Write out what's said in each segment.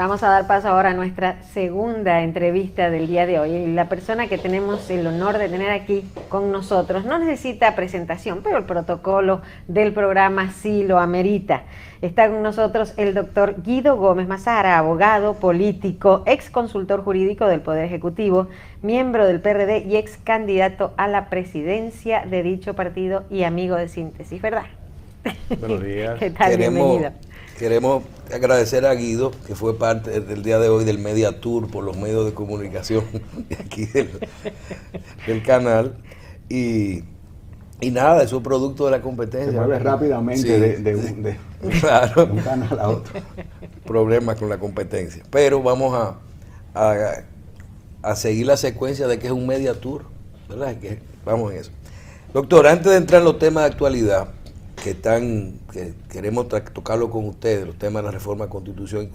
Vamos a dar paso ahora a nuestra segunda entrevista del día de hoy. La persona que tenemos el honor de tener aquí con nosotros no necesita presentación, pero el protocolo del programa sí lo amerita. Está con nosotros el doctor Guido Gómez Mazara, abogado, político, ex consultor jurídico del Poder Ejecutivo, miembro del PRD y ex candidato a la presidencia de dicho partido y amigo de Síntesis, ¿verdad? Buenos días. ¿Qué tal? Bienvenido. Queremos agradecer a Guido, que fue parte del día de hoy del Media Tour por los medios de comunicación de aquí del canal. Y nada, eso es producto de la competencia. Se mueve rápidamente, sí, de un canal a otro. Problemas con la competencia. Pero vamos a seguir la secuencia de que es un Media Tour, ¿verdad? Vamos en eso. Doctor, antes de entrar en los temas de actualidad, que queremos tocarlo con ustedes, los temas de la reforma constitucional,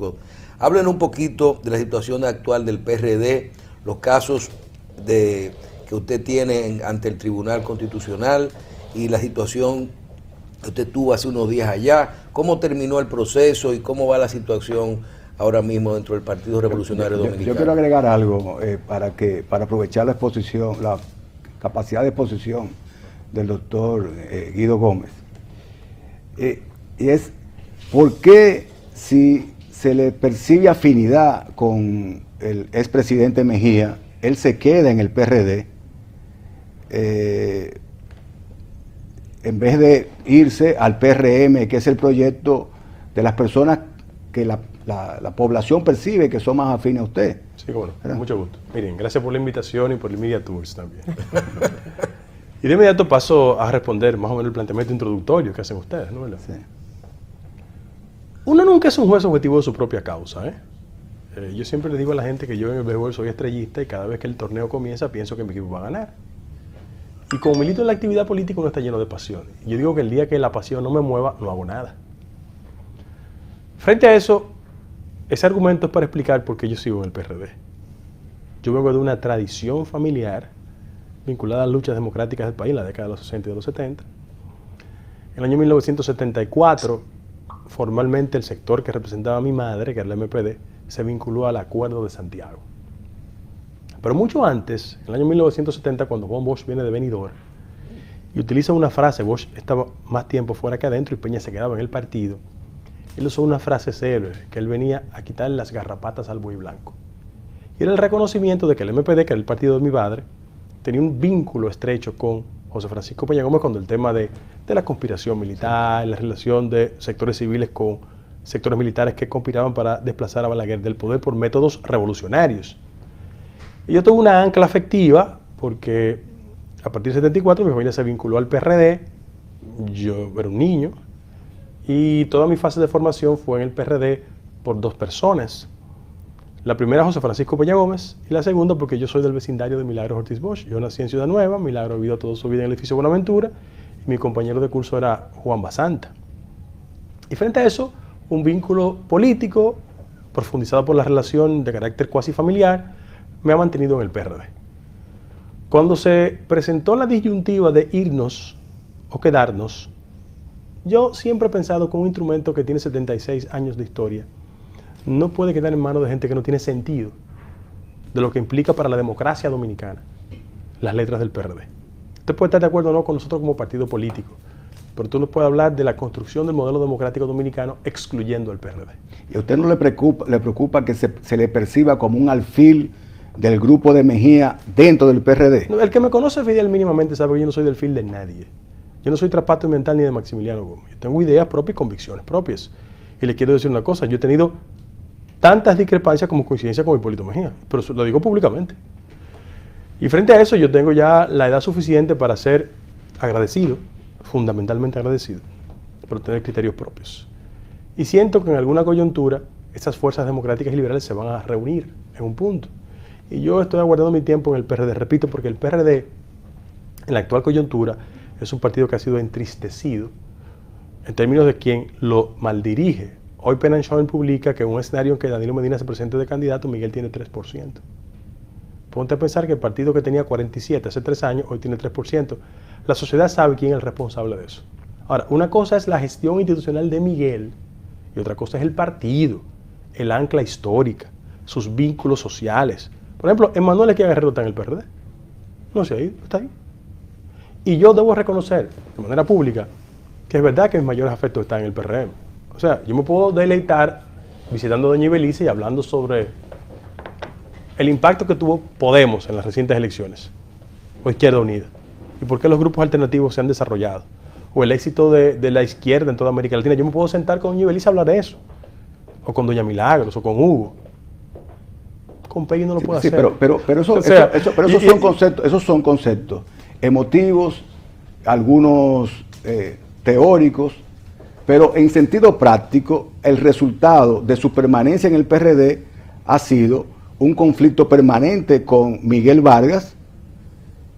hablen un poquito de la situación actual del PRD, los casos que usted tiene ante el Tribunal Constitucional y la situación que usted tuvo hace unos días allá, cómo terminó el proceso y cómo va la situación ahora mismo dentro del Partido Revolucionario Dominicano. Yo quiero agregar algo para aprovechar la exposición, la capacidad de exposición del doctor Guido Gómez. Y es por qué, si se le percibe afinidad con el expresidente Mejía, él se queda en el PRD en vez de irse al PRM, que es el proyecto de las personas que la población percibe que son más afines a usted. Sí, bueno, con mucho gusto. Miren, gracias por la invitación y por el Media Tours también. Y de inmediato paso a responder más o menos el planteamiento introductorio que hacen ustedes, ¿no? Sí. Uno nunca es un juez objetivo de su propia causa, yo siempre le digo a la gente que yo en el béisbol soy estrellista y cada vez que el torneo comienza pienso que mi equipo va a ganar. Y como milito en la actividad política uno está lleno de pasión. Yo digo que el día que la pasión no me mueva, no hago nada. Frente a eso, ese argumento es para explicar por qué yo sigo en el PRD. Yo vengo de una tradición familiar vinculada a las luchas democráticas del país en la década de los 60 y de los 70. En el año 1974, formalmente el sector que representaba a mi madre, que era el MPD, se vinculó al Acuerdo de Santiago. Pero mucho antes, en el año 1970, cuando Juan Bosch viene de Benidorm y utiliza una frase, Bosch estaba más tiempo fuera que adentro y Peña se quedaba en el partido, él usó una frase célebre, que él venía a quitar las garrapatas al buey blanco. Y era el reconocimiento de que el MPD, que era el partido de mi padre, tenía un vínculo estrecho con José Francisco Peña Gómez cuando el tema de la conspiración militar, la relación de sectores civiles con sectores militares que conspiraban para desplazar a Balaguer del poder por métodos revolucionarios. Y yo tuve una ancla afectiva porque a partir del 74 mi familia se vinculó al PRD, yo era un niño y toda mi fase de formación fue en el PRD por dos personas. La primera, José Francisco Peña Gómez, y la segunda porque yo soy del vecindario de Milagros Ortiz Bosch. Yo nací en Ciudad Nueva, Milagro ha vivido toda su vida en el edificio Buenaventura, y mi compañero de curso era Juan Basanta. Y frente a eso, un vínculo político, profundizado por la relación de carácter cuasi familiar, me ha mantenido en el PRD. Cuando se presentó la disyuntiva de irnos o quedarnos, yo siempre he pensado que un instrumento que tiene 76 años de historia no puede quedar en manos de gente que no tiene sentido de lo que implica para la democracia dominicana las letras del PRD. Usted puede estar de acuerdo o no con nosotros como partido político, pero tú no puedes hablar de la construcción del modelo democrático dominicano excluyendo el PRD. ¿Y a usted no le preocupa que se le perciba como un alfil del grupo de Mejía dentro del PRD? No, el que me conoce Fidel mínimamente sabe que yo no soy del fil de nadie. Yo no soy trapato mental ni de Maximiliano Gómez. Yo tengo ideas propias y convicciones propias. Y le quiero decir una cosa, yo he tenido tantas discrepancias como coincidencias con Hipólito Mejía, pero lo digo públicamente. Y frente a eso yo tengo ya la edad suficiente para ser agradecido, fundamentalmente agradecido, por tener criterios propios. Y siento que en alguna coyuntura estas fuerzas democráticas y liberales se van a reunir en un punto. Y yo estoy aguardando mi tiempo en el PRD, repito, porque el PRD, en la actual coyuntura, es un partido que ha sido entristecido en términos de quien lo maldirige. Hoy Penn & Schoen publica que en un escenario en que Danilo Medina se presente de candidato, Miguel tiene 3%. Ponte a pensar que el partido que tenía 47 hace 3 años, hoy tiene 3%. La sociedad sabe quién es el responsable de eso. Ahora, una cosa es la gestión institucional de Miguel y otra cosa es el partido. el ancla histórica, sus vínculos sociales. Por ejemplo, Emmanuel Lequia Guerrero está en el PRD. No se ha ido, está ahí. Y yo debo reconocer, de manera pública, que es verdad que mis mayores afectos están en el PRM. O sea, yo me puedo deleitar visitando a doña Ibelice y hablando sobre el impacto que tuvo Podemos en las recientes elecciones, o Izquierda Unida, y por qué los grupos alternativos se han desarrollado, o el éxito de la izquierda en toda América Latina. Yo me puedo sentar con doña Ibelice a hablar de eso, o con doña Milagros, o con Hugo. Con Peggy no lo puedo sí, hacer. Pero esos son conceptos emotivos, algunos teóricos, pero en sentido práctico, el resultado de su permanencia en el PRD ha sido un conflicto permanente con Miguel Vargas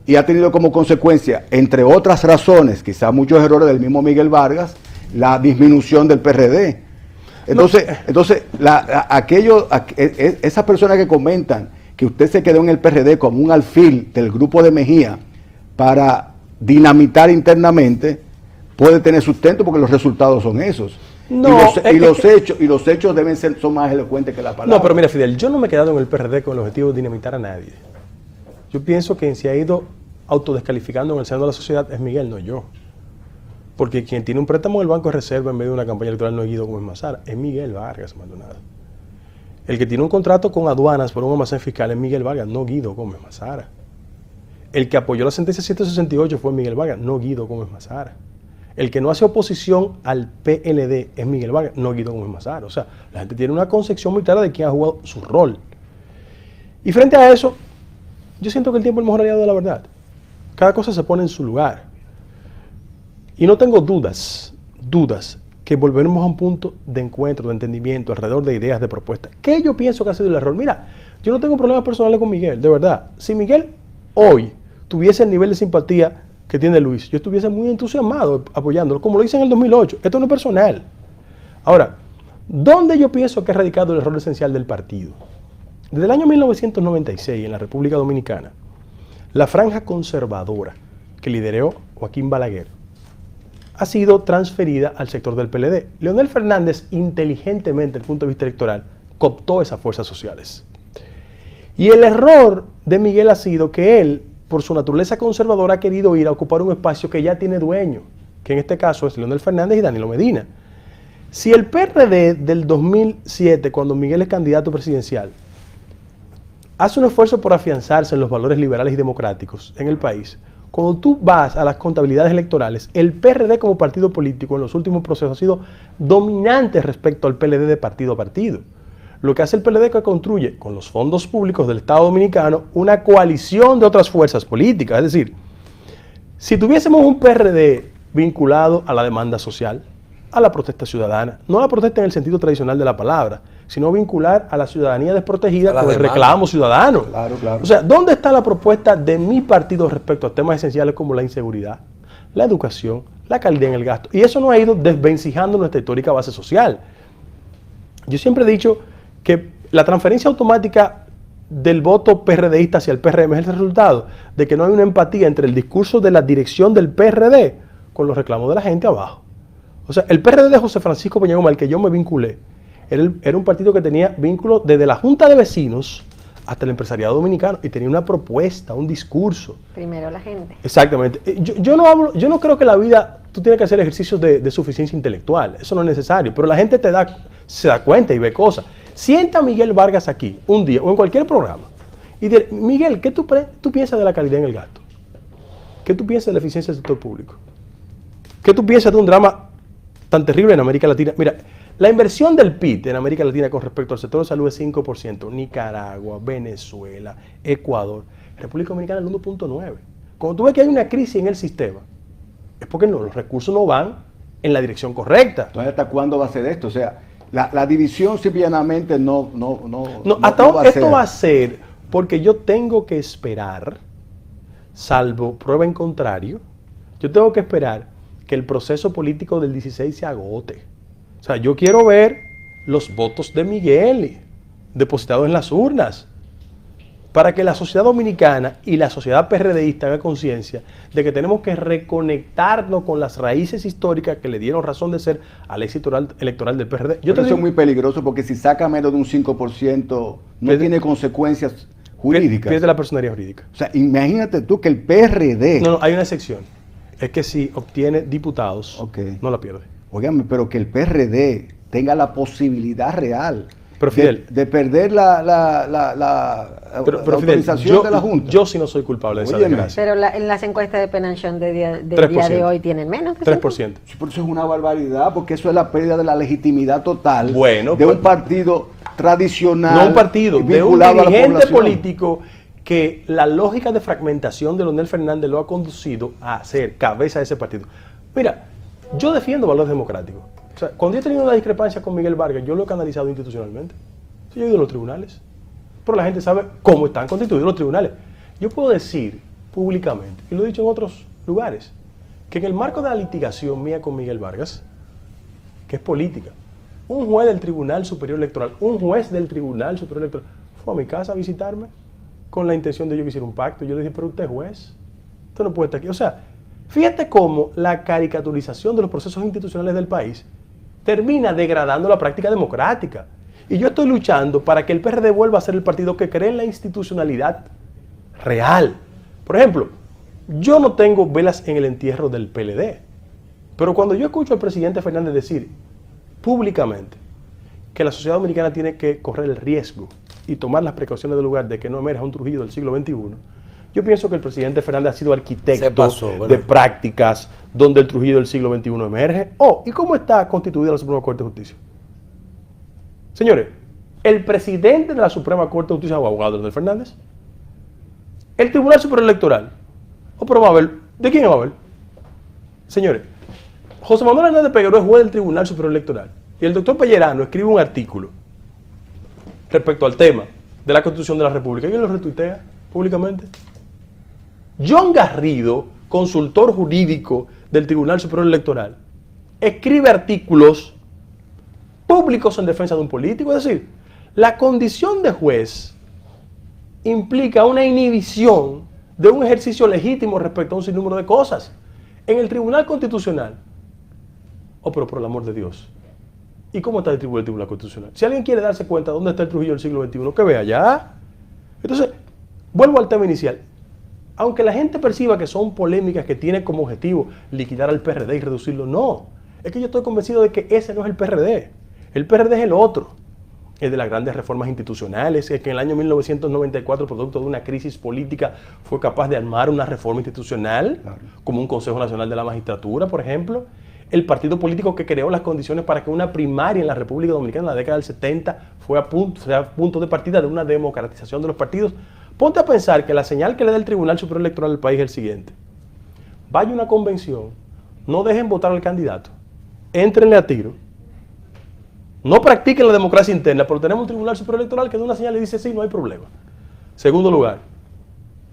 y ha tenido como consecuencia, entre otras razones, quizás muchos errores del mismo Miguel Vargas, la disminución del PRD. Entonces esas personas que comentan que usted se quedó en el PRD como un alfil del grupo de Mejía para dinamitar internamente, puede tener sustento porque los resultados son esos. No, y los hechos son más elocuentes que la palabra. No, pero mira, Fidel, yo no me he quedado en el PRD con el objetivo de dinamitar a nadie. Yo pienso que se ha ido autodescalificando en el seno de la sociedad es Miguel, no yo. Porque quien tiene un préstamo del Banco de Reserva en medio de una campaña electoral no es Guido Gómez Mazara, es Miguel Vargas Maldonado. El que tiene un contrato con aduanas por un almacén fiscal es Miguel Vargas, no Guido Gómez Mazara. El que apoyó la sentencia 168 fue Miguel Vargas, no Guido Gómez Mazara. El que no hace oposición al PLD es Miguel Vargas, no Guido Gómez Mazara. O sea, la gente tiene una concepción muy clara de quién ha jugado su rol. Y frente a eso, yo siento que el tiempo es el mejor aliado de la verdad. Cada cosa se pone en su lugar. Y no tengo dudas que volveremos a un punto de encuentro, de entendimiento, alrededor de ideas, de propuestas. ¿Qué yo pienso que ha sido el error? Mira, yo no tengo problemas personales con Miguel, de verdad. Si Miguel hoy tuviese el nivel de simpatía que tiene Luis, yo estuviese muy entusiasmado apoyándolo, como lo hice en el 2008. Esto no es personal. Ahora, ¿dónde yo pienso que ha radicado el error esencial del partido? Desde el año 1996, en la República Dominicana, la franja conservadora que lideró Joaquín Balaguer ha sido transferida al sector del PLD. Leonel Fernández, inteligentemente, desde el punto de vista electoral, cooptó esas fuerzas sociales. Y el error de Miguel ha sido que él, por su naturaleza conservadora, ha querido ir a ocupar un espacio que ya tiene dueño, que en este caso es Leonel Fernández y Danilo Medina. Si el PRD del 2007, cuando Miguel es candidato presidencial, hace un esfuerzo por afianzarse en los valores liberales y democráticos en el país, cuando tú vas a las contabilidades electorales, el PRD como partido político en los últimos procesos ha sido dominante respecto al PLD de partido a partido. Lo que hace el PLD es que construye con los fondos públicos del Estado Dominicano una coalición de otras fuerzas políticas. Es decir, si tuviésemos un PRD vinculado a la demanda social, a la protesta ciudadana, no a la protesta en el sentido tradicional de la palabra, sino vincular a la ciudadanía desprotegida con el reclamo ciudadano. Claro, claro. O sea, ¿dónde está la propuesta de mi partido respecto a temas esenciales como la inseguridad, la educación, la calidad en el gasto? Y eso no ha ido desvencijando nuestra histórica base social. Yo siempre he dicho que la transferencia automática del voto PRDista hacia el PRM es el resultado de que no hay una empatía entre el discurso de la dirección del PRD con los reclamos de la gente abajo. O sea, el PRD de José Francisco Peña Gómez, al que yo me vinculé, era un partido que tenía vínculos desde la Junta de Vecinos hasta el empresariado dominicano y tenía una propuesta, un discurso. Primero la gente. Exactamente. Yo no creo que la vida, tú tienes que hacer ejercicios de suficiencia intelectual, eso no es necesario, pero la gente se da cuenta y ve cosas. Sienta a Miguel Vargas aquí un día o en cualquier programa y dile, Miguel, ¿qué tú piensas de la calidad en el gasto? ¿Qué tú piensas de la eficiencia del sector público? ¿Qué tú piensas de un drama tan terrible en América Latina? Mira, la inversión del PIB en América Latina con respecto al sector de salud es 5%. Nicaragua, Venezuela, Ecuador, República Dominicana el 1.9%. Cuando tú ves que hay una crisis en el sistema, es porque los recursos no van en la dirección correcta. Entonces, ¿hasta cuándo va a ser esto? O sea, la división simplemente no esto va a ser porque yo tengo que esperar, salvo prueba en contrario, yo tengo que esperar que el proceso político del 16 se agote. O sea, yo quiero ver los votos de Miguel depositados en las urnas. para que la sociedad dominicana y la sociedad PRDista hagan conciencia de que tenemos que reconectarnos con las raíces históricas que le dieron razón de ser al éxito electoral del PRD. Eso es muy peligroso porque si saca menos de un 5% no tiene consecuencias jurídicas. Pierde la personería jurídica. O sea, imagínate tú que el PRD... No, hay una excepción. Es que si obtiene diputados, no la pierde. Óigame, pero que el PRD tenga la posibilidad real pero Fidel, de perder la autorización de la Junta. Yo sí no soy culpable de esa desgracia. Pero en las encuestas de Penanchón del día de hoy tienen menos de 3%. Sí, pero eso es una barbaridad, porque eso es la pérdida de la legitimidad total de un partido tradicional. No un partido, de un dirigente político que la lógica de fragmentación de Leonel Fernández lo ha conducido a ser cabeza de ese partido. Mira, yo defiendo valores democráticos. O sea, cuando yo he tenido una discrepancia con Miguel Vargas, yo lo he canalizado institucionalmente. Yo he ido a los tribunales. Pero la gente sabe cómo están constituidos los tribunales. Yo puedo decir públicamente, y lo he dicho en otros lugares, que en el marco de la litigación mía con Miguel Vargas, que es política, un juez del Tribunal Superior Electoral, fue a mi casa a visitarme con la intención de yo que hiciera un pacto. Yo le dije, pero usted es juez, usted no puede estar aquí. O sea, fíjate cómo la caricaturización de los procesos institucionales del país termina degradando la práctica democrática. Y yo estoy luchando para que el PRD vuelva a ser el partido que cree en la institucionalidad real. Por ejemplo, yo no tengo velas en el entierro del PLD, pero cuando yo escucho al presidente Fernández decir públicamente que la sociedad dominicana tiene que correr el riesgo y tomar las precauciones del lugar de que no emerja un Trujillo del siglo XXI, yo pienso que el presidente Fernández ha sido arquitecto de prácticas donde el Trujillo del siglo XXI emerge. ¿Y cómo está constituida la Suprema Corte de Justicia? Señores, el presidente de la Suprema Corte de Justicia es abogado Leonel Fernández. El Tribunal Superior Electoral. Pero Mabel, ¿de quién es Mabel? Señores, José Manuel Hernández Peguero es juez del Tribunal Superior Electoral. Y el doctor Pellerano escribe un artículo respecto al tema de la Constitución de la República. ¿Quién lo retuitea públicamente? John Garrido, consultor jurídico del Tribunal Superior Electoral, escribe artículos públicos en defensa de un político. Es decir, la condición de juez implica una inhibición de un ejercicio legítimo respecto a un sinnúmero de cosas. En el Tribunal Constitucional, pero por el amor de Dios, ¿y cómo está distribuido el Tribunal Constitucional? Si alguien quiere darse cuenta de dónde está el Trujillo del siglo XXI, que vea allá. Entonces, vuelvo al tema inicial. Aunque la gente perciba que son polémicas que tienen como objetivo liquidar al PRD y reducirlo, no. Es que yo estoy convencido de que ese no es el PRD. El PRD es el otro. El de las grandes reformas institucionales, es que en el año 1994, producto de una crisis política, fue capaz de armar una reforma institucional, como un Consejo Nacional de la Magistratura, por ejemplo. El partido político que creó las condiciones para que una primaria en la República Dominicana en la década del 70 fue a punto de partida de una democratización de los partidos. Ponte a pensar que la señal que le da el Tribunal Superior Electoral al país es el siguiente. Vaya a una convención, no dejen votar al candidato, éntrenle a tiro, no practiquen la democracia interna, pero tenemos un Tribunal Superior Electoral que da una señal y dice sí, no hay problema. Segundo lugar,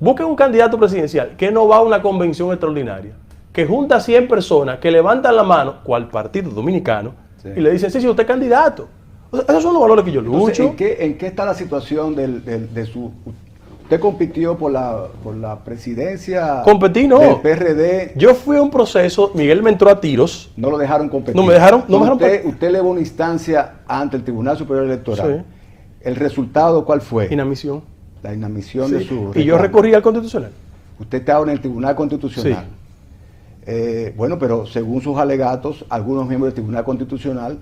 busquen un candidato presidencial que no va a una convención extraordinaria, que junta a 100 personas, que levantan la mano, cual partido dominicano, y le dicen, sí, usted es candidato. O sea, esos son los valores que yo lucho. Entonces, ¿en qué está la situación de su... Usted compitió por la presidencia del PRD. Yo fui a un proceso, Miguel me entró a tiros. No lo dejaron competir. No me dejaron. Usted elevó una instancia ante el Tribunal Superior Electoral. Sí. ¿El resultado cuál fue? Inadmisión. La inadmisión de su... Y yo recorrí al Constitucional. Usted está en el Tribunal Constitucional. Sí. Bueno, pero según sus alegatos, algunos miembros del Tribunal Constitucional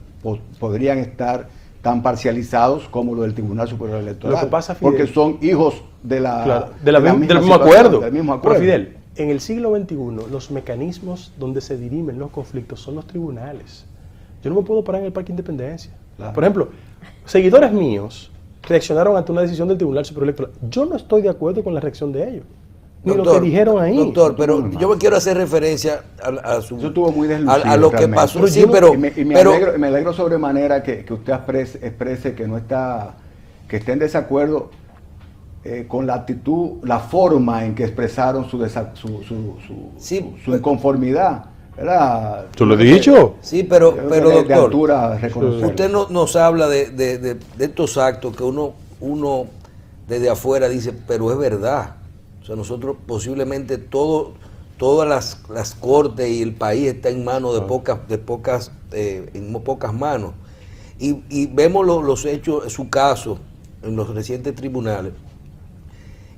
podrían estar tan parcializados como los del Tribunal Superior Electoral. Lo que pasa, Fidel, porque son hijos del mismo acuerdo. Pero Fidel, en el siglo XXI, los mecanismos donde se dirimen los conflictos son los tribunales. Yo no me puedo parar en el Parque Independencia. Claro. Por ejemplo, seguidores míos reaccionaron ante una decisión del Tribunal Superior Electoral. Yo no estoy de acuerdo con la reacción de ellos. Ni lo que dijeron ahí. Doctor, pero yo me quiero hacer referencia a su... Eso estuvo muy deslucido, a lo que pasó. Pero sí, pero, me alegro sobremanera que usted exprese que no está, que esté en desacuerdo con la actitud, la forma en que expresaron su inconformidad. ¿Verdad? ¿Tú lo he dicho? Sí, pero doctor, de altura reconocerlo. Usted nos habla de estos actos que uno desde afuera dice, pero es verdad. O sea, nosotros posiblemente todas las cortes y el país está en manos de pocas manos. Y vemos los hechos, su caso, en los recientes tribunales.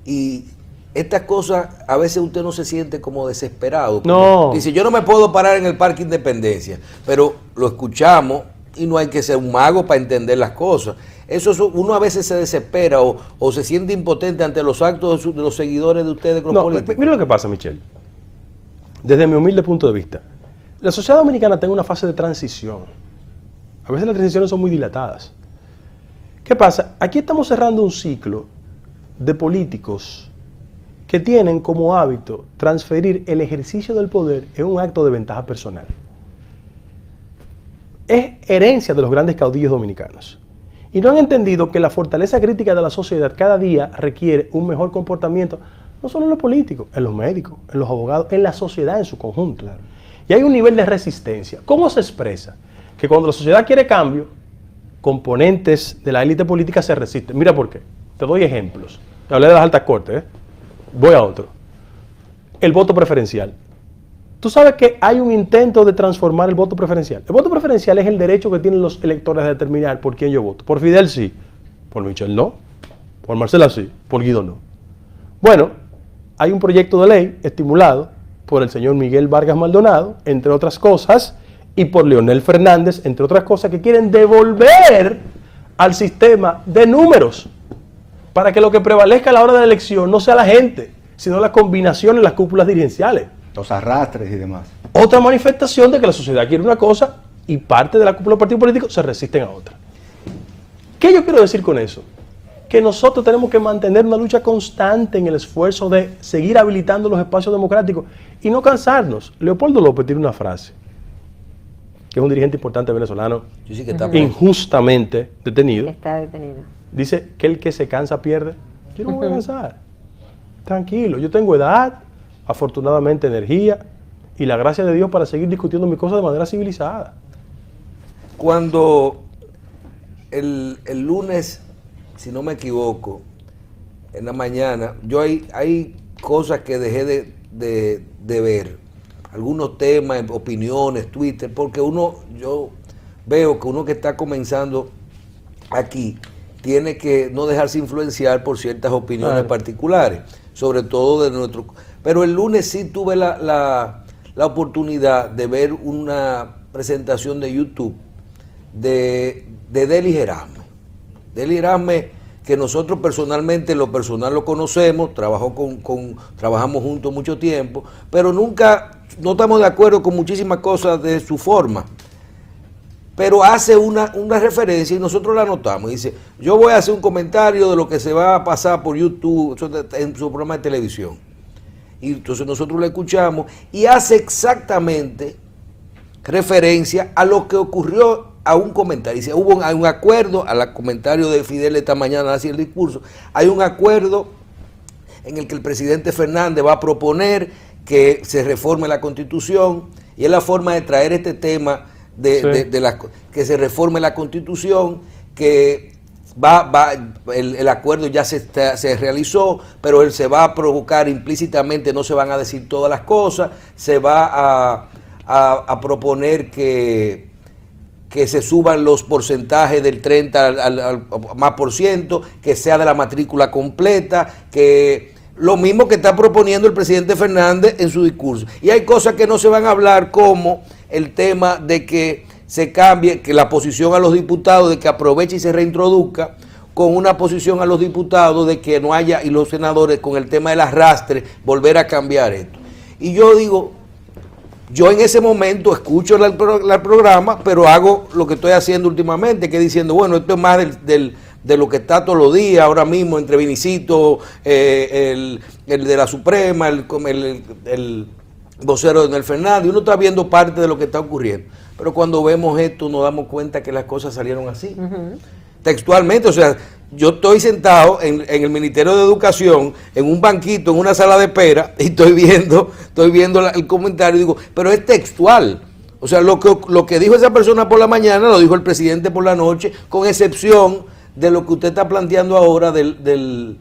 Y estas cosas, a veces usted no se siente como desesperado. No. Dice, yo no me puedo parar en el Parque Independencia, pero lo escuchamos y no hay que ser un mago para entender las cosas. Uno a veces se desespera o se siente impotente ante los actos de los seguidores de ustedes, los políticos. Mira lo que pasa, Michelle. Desde mi humilde punto de vista, la sociedad dominicana está en una fase de transición. A veces las transiciones son muy dilatadas. ¿Qué pasa? Aquí estamos cerrando un ciclo de políticos que tienen como hábito transferir el ejercicio del poder en un acto de ventaja personal. Es herencia de los grandes caudillos dominicanos. Y no han entendido que la fortaleza crítica de la sociedad cada día requiere un mejor comportamiento, no solo en los políticos, en los médicos, en los abogados, en la sociedad en su conjunto. Y hay un nivel de resistencia. ¿Cómo se expresa? Que cuando la sociedad quiere cambio, componentes de la élite política se resisten. Mira por qué. Te doy ejemplos. Te hablé de las altas cortes, Voy a otro. El voto preferencial. Tú sabes que hay un intento de transformar el voto preferencial. El voto preferencial es el derecho que tienen los electores de determinar por quién yo voto. Por Fidel sí, por Michelle no, por Marcela sí, por Guido no. Bueno, hay un proyecto de ley estimulado por el señor Miguel Vargas Maldonado, entre otras cosas, y por Leonel Fernández, entre otras cosas, que quieren devolver al sistema de números para que lo que prevalezca a la hora de la elección no sea la gente, sino la combinación en las cúpulas dirigenciales. Los arrastres y demás. Otra manifestación de que la sociedad quiere una cosa y parte de la cúpula del partido político se resisten a otra. ¿Qué yo quiero decir con eso? Que nosotros tenemos que mantener una lucha constante en el esfuerzo de seguir habilitando los espacios democráticos y no cansarnos. Leopoldo López tiene una frase, que es un dirigente importante venezolano, Sí, que está injustamente detenido. Está detenido. Dice que el que se cansa pierde. Yo no me voy a cansar. Tranquilo, yo tengo edad, afortunadamente energía y la gracia de Dios para seguir discutiendo mis cosas de manera civilizada. Cuando el lunes, si no me equivoco, en la mañana, yo hay cosas que dejé de ver, algunos temas, opiniones, Twitter, porque yo veo que uno que está comenzando aquí tiene que no dejarse influenciar por ciertas opiniones particulares, sobre todo de nuestro... Pero el lunes sí tuve la oportunidad de ver una presentación de YouTube de Deli Gerasme. Deli Gerasme, que nosotros personalmente, lo conocemos, trabajamos juntos mucho tiempo, pero no estamos de acuerdo con muchísimas cosas de su forma. Pero hace una referencia y nosotros la notamos. Dice, yo voy a hacer un comentario de lo que se va a pasar por YouTube en su programa de televisión. Y entonces nosotros lo escuchamos y hace exactamente referencia a lo que ocurrió a un comentario. Dice, hay un acuerdo, al comentario de Fidel esta mañana hacia el discurso, hay un acuerdo en el que el presidente Fernández va a proponer que se reforme la Constitución y es la forma de traer este tema que se reforme la Constitución, que el acuerdo ya se realizó, pero él se va a provocar implícitamente, no se van a decir todas las cosas, se va a proponer que se suban los porcentajes del 30 al más por ciento, que sea de la matrícula completa, que lo mismo que está proponiendo el presidente Fernández en su discurso. Y hay cosas que no se van a hablar, como el tema de que se cambie, que la posición a los diputados, de que aproveche y se reintroduzca, con una posición a los diputados de que no haya, y los senadores, con el tema del arrastre, volver a cambiar esto. Y yo digo, yo en ese momento escucho el programa, pero hago lo que estoy haciendo últimamente, que es diciendo, bueno, esto es más de lo que está todos los días, ahora mismo, entre Vinicito, el de la Suprema, el vocero de Leonel Fernández, uno está viendo parte de lo que está ocurriendo. Pero cuando vemos esto nos damos cuenta que las cosas salieron así. Textualmente, o sea, yo estoy sentado en el Ministerio de Educación, en un banquito, en una sala de espera, y estoy viendo el comentario y digo, pero es textual. O sea, lo que dijo esa persona por la mañana, lo dijo el presidente por la noche, con excepción de lo que usted está planteando ahora del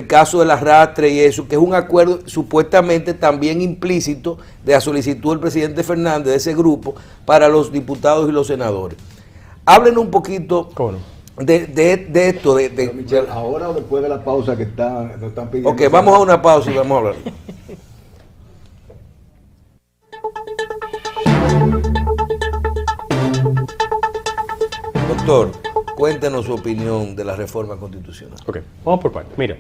caso del arrastre y eso, que es un acuerdo supuestamente también implícito de la solicitud del presidente Fernández de ese grupo para los diputados y los senadores. Háblenos un poquito de esto. Pero, Michelle, ahora o después de la pausa que nos están pidiendo. Ok, vamos a una pausa y vamos a hablar. Doctor, cuéntenos su opinión de la reforma constitucional. Ok, vamos por partes. Mira,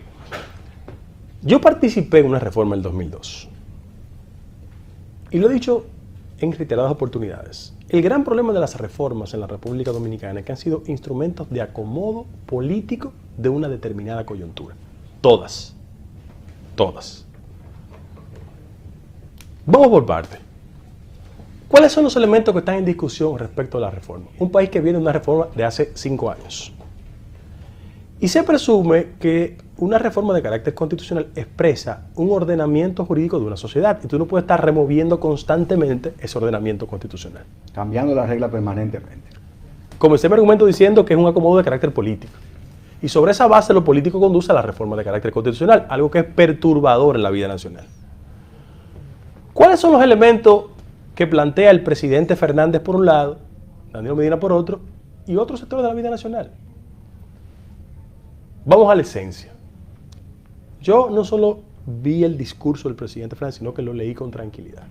yo participé en una reforma en el 2002 y lo he dicho en reiteradas oportunidades. El gran problema de las reformas en la República Dominicana es que han sido instrumentos de acomodo político de una determinada coyuntura. Todas. Vamos por partes. ¿Cuáles son los elementos que están en discusión respecto a la reforma? Un país que viene de una reforma de hace 5 años. Y se presume que una reforma de carácter constitucional expresa un ordenamiento jurídico de una sociedad y tú no puedes estar removiendo constantemente ese ordenamiento constitucional. Cambiando la regla permanentemente. Comencé mi argumento diciendo que es un acomodo de carácter político. Y sobre esa base lo político conduce a la reforma de carácter constitucional, algo que es perturbador en la vida nacional. ¿Cuáles son los elementos que plantea el presidente Fernández por un lado, Danilo Medina por otro, y otros sectores de la vida nacional? Vamos a la esencia. Yo no solo vi el discurso del presidente Fernández, sino que lo leí con tranquilidad.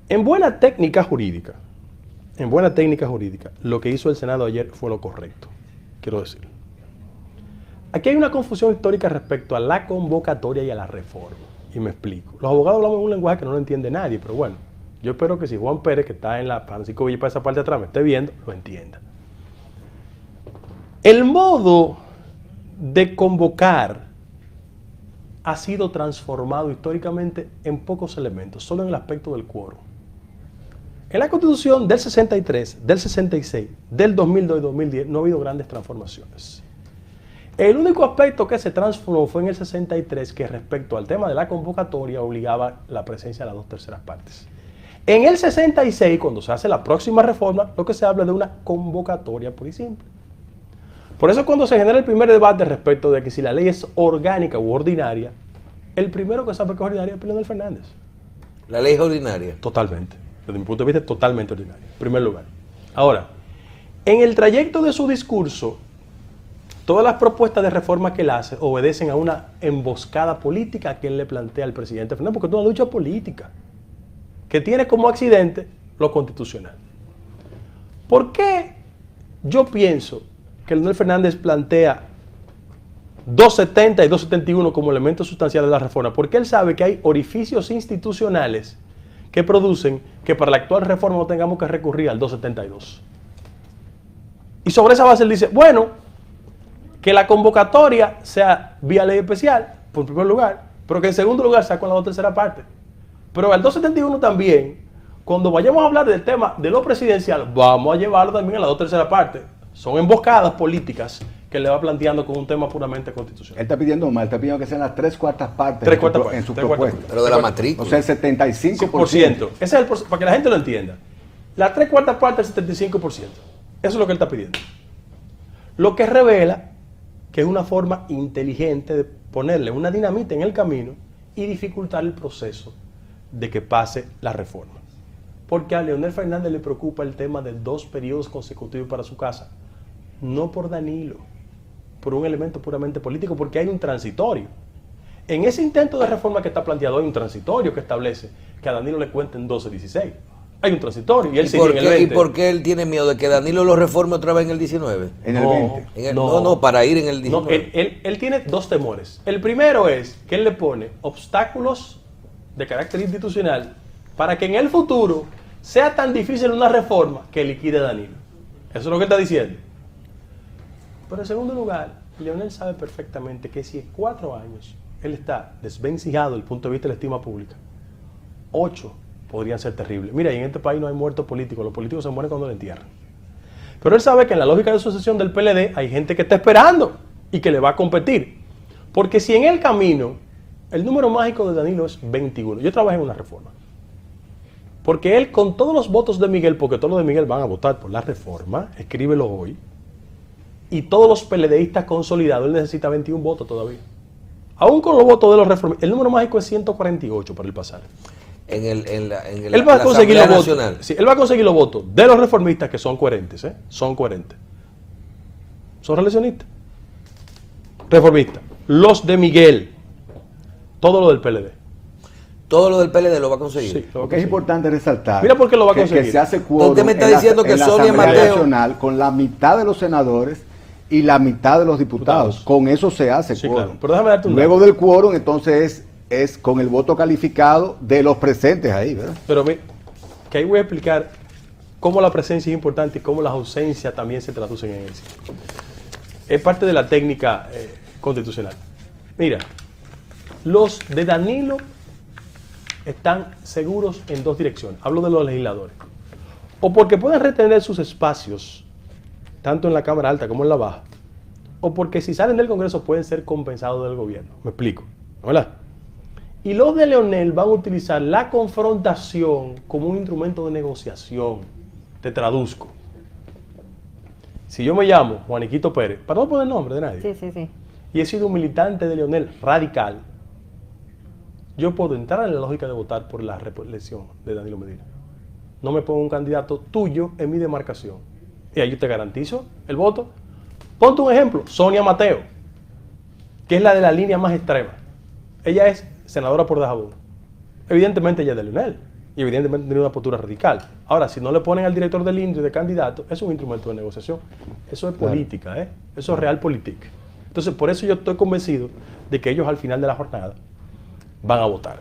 En buena técnica jurídica, lo que hizo el Senado ayer fue lo correcto, quiero decir. Aquí hay una confusión histórica respecto a la convocatoria y a la reforma. Y me explico. Los abogados hablamos en un lenguaje que no lo entiende nadie, pero bueno, yo espero que si Juan Pérez, que está en la Francisco Villa para esa parte de atrás, me esté viendo, lo entienda. El modo de convocar ha sido transformado históricamente en pocos elementos, solo en el aspecto del quórum. En la Constitución del 63, del 66, del 2002 y 2010 no ha habido grandes transformaciones. El único aspecto que se transformó fue en el 63, que respecto al tema de la convocatoria obligaba la presencia de las 2/3 partes. En el 66, cuando se hace la próxima reforma, lo que se habla de una convocatoria pura y simple. Por eso cuando se genera el primer debate respecto de que si la ley es orgánica u ordinaria, el primero que sabe que es ordinaria es Leonel Fernández. ¿La ley es ordinaria? Totalmente. Desde mi punto de vista, totalmente ordinaria. En primer lugar. Ahora, en el trayecto de su discurso, todas las propuestas de reforma que él hace obedecen a una emboscada política que él le plantea al presidente Fernández, porque es una lucha política que tiene como accidente lo constitucional. ¿Por qué yo pienso que Leonel Fernández plantea 270 y 271 como elementos sustanciales de la reforma? Porque él sabe que hay orificios institucionales que producen que para la actual reforma no tengamos que recurrir al 272. Y sobre esa base él dice, bueno, que la convocatoria sea vía ley especial, por primer lugar, pero que en segundo lugar sea con la 2/3 parte. Pero al 271 también, cuando vayamos a hablar del tema de lo presidencial, vamos a llevarlo también a la 2/3 parte. Son emboscadas políticas que le va planteando con un tema puramente constitucional. Él está pidiendo más, está pidiendo que sean las 3/4 partes en su propuesta. Pero de la matrícula. O sea, el 75%. Ese es para que la gente lo entienda. Las 3/4 partes, el 75%. Eso es lo que él está pidiendo. Lo que revela que es una forma inteligente de ponerle una dinamita en el camino y dificultar el proceso de que pase la reforma. Porque a Leonel Fernández le preocupa el tema de 2 periodos consecutivos para su casa. No por Danilo, por un elemento puramente político, porque hay un transitorio. En ese intento de reforma que está planteado hay un transitorio que establece que a Danilo le cuenten 12-16. Hay un transitorio y él sigue en el 20. ¿Y por qué él tiene miedo de que Danilo lo reforme otra vez en el 19? En el 20. No, para ir en el 19. No, él tiene 2 temores. El primero es que él le pone obstáculos de carácter institucional para que en el futuro sea tan difícil una reforma que liquide a Danilo. Eso es lo que él está diciendo. Pero en segundo lugar, Leonel sabe perfectamente que si en 4 años él está desvencijado desde el punto de vista de la estima pública, 8 podrían ser terribles. Mira, y en este país no hay muertos políticos, los políticos se mueren cuando lo entierran. Pero él sabe que en la lógica de sucesión del PLD hay gente que está esperando y que le va a competir. Porque si en el camino el número mágico de Danilo es 21, yo trabajé en una reforma. Porque él, con todos los votos de Miguel, porque todos los de Miguel van a votar por la reforma, escríbelo hoy, y todos los PLDistas consolidados, él necesita 21 votos todavía. Aún con los votos de los reformistas, el número mágico es 148 para el pasar. Él va a conseguir los votos. Sí, él va a conseguir los votos de los reformistas que son coherentes, son coherentes. Son reeleccionistas. Reformistas. Los de Miguel. Todo lo del PLD. Todo lo del PLD lo va a conseguir. Sí, Porque es importante resaltar. Mira por qué lo va a conseguir. Que se hace quórum. Usted me está diciendo que Sonia Asamblea Mateo Nacional con la mitad de los senadores y la mitad de los diputados. Con eso se hace Sí, quórum. claro. Pero déjame darte un Luego dato. del quórum, entonces es con el voto calificado de los presentes ahí, ¿verdad? Pero que ahí voy a explicar cómo la presencia es importante y cómo las ausencias también se traducen en éxito. Es parte de la técnica constitucional. Mira, los de Danilo están seguros en dos direcciones. Hablo de los legisladores. O porque pueden retener sus espacios, tanto en la Cámara Alta como en la Baja, o porque si salen del Congreso pueden ser compensados del gobierno. Me explico, ¿verdad? Y los de Leonel van a utilizar la confrontación como un instrumento de negociación. Te traduzco. Si yo me llamo Juaniquito Pérez, para no poner nombre de nadie, Sí. y he sido un militante de Leonel radical, yo puedo entrar en la lógica de votar por la reelección de Danilo Medina. No me pongo un candidato tuyo en mi demarcación. Y ahí yo te garantizo el voto. Ponte un ejemplo, Sonia Mateo, que es la de la línea más extrema. Ella es senadora por Dajabón. Evidentemente ella es de Leonel. Y evidentemente tiene una postura radical. Ahora, si no le ponen al director del INDRI de candidato, es un instrumento de negociación. Eso es política, Eso es realpolitik. Entonces, por eso yo estoy convencido de que ellos al final de la jornada van a votar.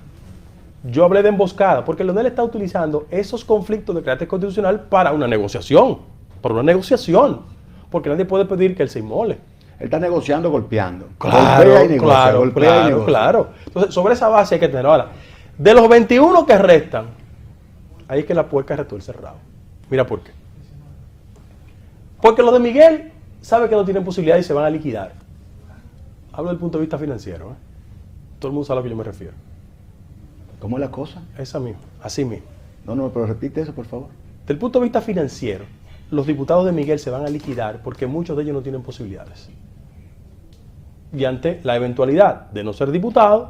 Yo hablé de emboscada, porque Leonel está utilizando esos conflictos de carácter constitucional para una negociación. Porque nadie puede pedir que él se inmole. Él está negociando, golpeando. Claro, Golpea y negocia, golpea y negocia. claro. Entonces, sobre esa base hay que tener. Ahora, de los 21 que restan, ahí es que la puerca retuerce el rabo. Mira por qué. Porque los de Miguel saben que no tienen posibilidad y se van a liquidar. Hablo del punto de vista financiero. Todo el mundo sabe a lo que yo me refiero. ¿Cómo es la cosa? Esa misma, así mismo. No, pero repite eso, por favor. Del punto de vista financiero, los diputados de Miguel se van a liquidar porque muchos de ellos no tienen posibilidades. Y ante la eventualidad de no ser diputados,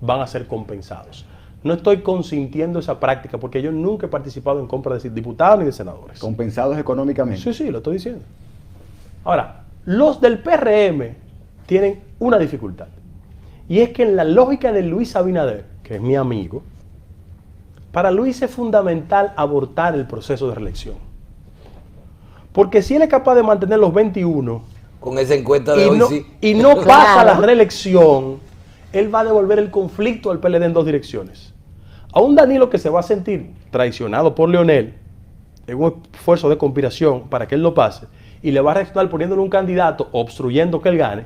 van a ser compensados. No estoy consintiendo esa práctica porque yo nunca he participado en compra de diputados ni de senadores. Compensados económicamente. Sí, lo estoy diciendo. Ahora, los del PRM tienen una dificultad. Y es que en la lógica de Luis Abinader, que es mi amigo, para Luis es fundamental abortar el proceso de reelección. Porque si él es capaz de mantener los 21 con esa encuesta de hoy, sí. y no pasa la reelección, él va a devolver el conflicto al PLD en dos direcciones. A un Danilo que se va a sentir traicionado por Leonel, en un esfuerzo de conspiración para que él lo pase, y le va a reaccionar poniéndole un candidato, obstruyendo que él gane.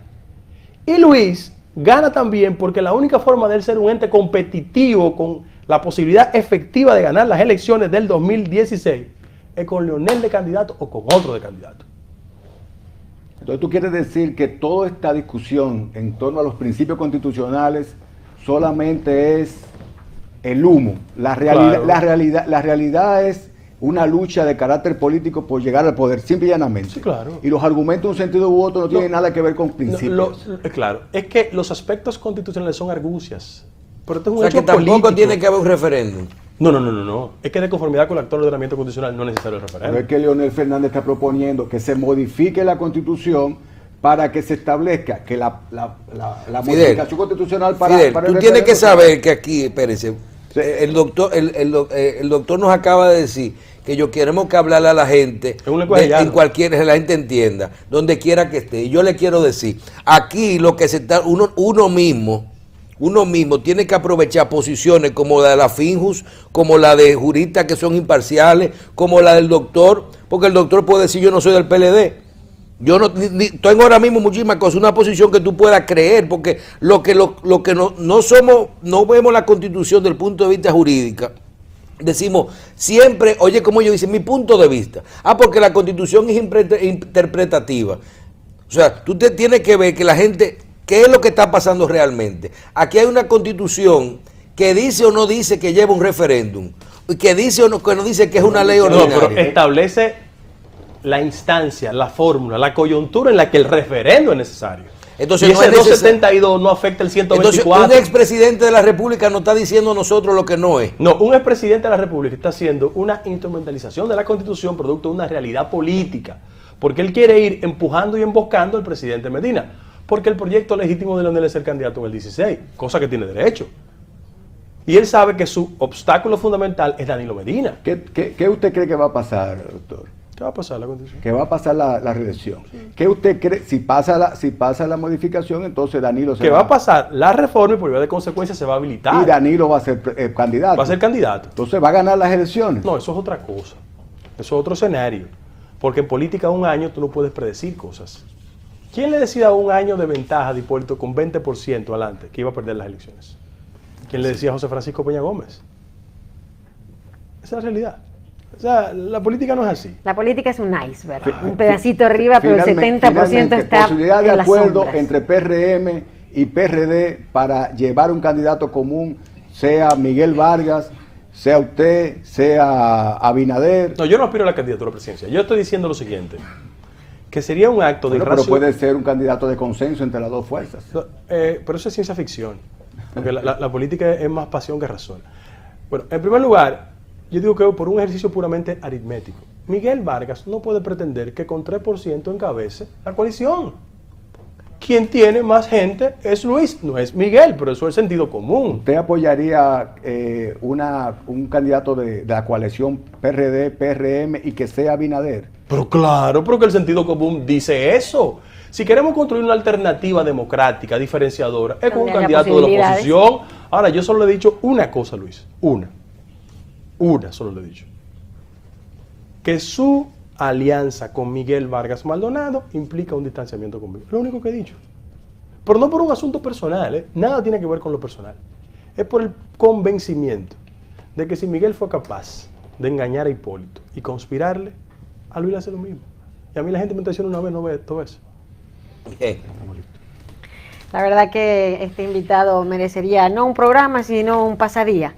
Y Luis gana también porque la única forma de él ser un ente competitivo con la posibilidad efectiva de ganar las elecciones del 2016 es con Leonel de candidato o con otro de candidato. Entonces tú quieres decir que toda esta discusión en torno a los principios constitucionales solamente es el humo. La realidad es una lucha de carácter político por llegar al poder, simple y llanamente. Sí, claro. Y los argumentos de un sentido u otro no tienen nada que ver con principios. Claro, es que los aspectos constitucionales son argucias. Pero esto es un O sea hecho que tampoco político. tiene que haber un referéndum. No. Es que de conformidad con el actual ordenamiento constitucional no es necesario el referéndum. Pero es que Leonel Fernández está proponiendo que se modifique la Constitución para que se establezca que la Fidel, modificación constitucional para Fidel, el tú tienes que referéndum- saber que aquí, espérense, el doctor nos acaba de decir que yo queremos que hablarle a la gente En un lenguaje llano. en cualquier, que la gente entienda, donde quiera que esté. Y yo le quiero decir, aquí lo que se está, uno mismo tiene que aprovechar posiciones como la de la Finjus, como la de juristas que son imparciales, como la del doctor, porque el doctor puede decir yo no soy del PLD. Yo no tengo ahora mismo muchísimas cosas, una posición que tú puedas creer, porque lo que no somos, no vemos la Constitución desde el punto de vista jurídico. Decimos siempre, oye, como yo dice, mi punto de vista. Porque la Constitución es interpretativa. O sea, tú tienes que ver que la gente, ¿qué es lo que está pasando realmente? Aquí hay una Constitución que dice o no dice que lleva un referéndum, que dice o no, que no dice que es una ley No, ordinaria. pero establece la instancia, la fórmula, la coyuntura en la que el referendo es necesario. Entonces, y no ese es necesario. 272 no afecta el Entonces, 124. un expresidente de la República nos está diciendo a nosotros lo que no es. No, un expresidente de la República está haciendo una instrumentalización de la Constitución producto de una realidad política, porque él quiere ir empujando y emboscando al presidente Medina, porque el proyecto legítimo de Leonel es ser candidato en el 16, cosa que tiene derecho. Y él sabe que su obstáculo fundamental es Danilo Medina. ¿Qué usted cree que va a pasar, doctor? ¿Qué va a pasar la Constitución? Que va a pasar la reelección. ¿Qué usted cree? Si pasa la modificación, entonces Danilo se Que va a pasar la reforma y por vía de consecuencia se va a habilitar. y Danilo va a ser candidato. Va a ser candidato. Entonces va a ganar las elecciones. No, eso es otra cosa. Eso es otro escenario. Porque en política un año tú no puedes predecir cosas. ¿Quién le decía a un año de ventaja de Hipólito con 20% adelante que iba a perder las elecciones? ¿Quién le decía a José Francisco Peña Gómez? Esa es la realidad. O sea, la política no es así. La política es un iceberg, un pedacito arriba, pero el 70% está posibilidad de en las acuerdo sombras. entre PRM y PRD para llevar un candidato común, sea Miguel Vargas, sea usted, sea Abinader. No, yo no aspiro a la candidatura presidencial. Yo estoy diciendo lo siguiente, que sería un acto de Bueno, pero racio... puede ser un candidato de consenso entre las dos fuerzas. No, pero eso es ciencia ficción, porque la política es más pasión que razón. Bueno, en primer lugar, yo digo que por un ejercicio puramente aritmético, Miguel Vargas no puede pretender que con 3% encabece la coalición. Quien tiene más gente es Luis, no es Miguel, pero eso es el sentido común. ¿Usted apoyaría un candidato de la coalición PRD, PRM y que sea Abinader? Pero claro, porque el sentido común dice eso. Si queremos construir una alternativa democrática, diferenciadora, es con un Donde haya candidato de la posibilidades. oposición. Ahora, yo solo le he dicho una cosa, Luis. Una solo le he dicho. Que su alianza con Miguel Vargas Maldonado implica un distanciamiento conmigo. Lo único que he dicho. Pero no por un asunto personal, ¿eh? Nada tiene que ver con lo personal. Es por el convencimiento de que si Miguel fue capaz de engañar a Hipólito y conspirarle, a Luis le hace lo mismo. Y a mí la gente me traiciona una vez, no ve dos veces. Bien. La verdad que este invitado merecería no un programa, sino un pasadía.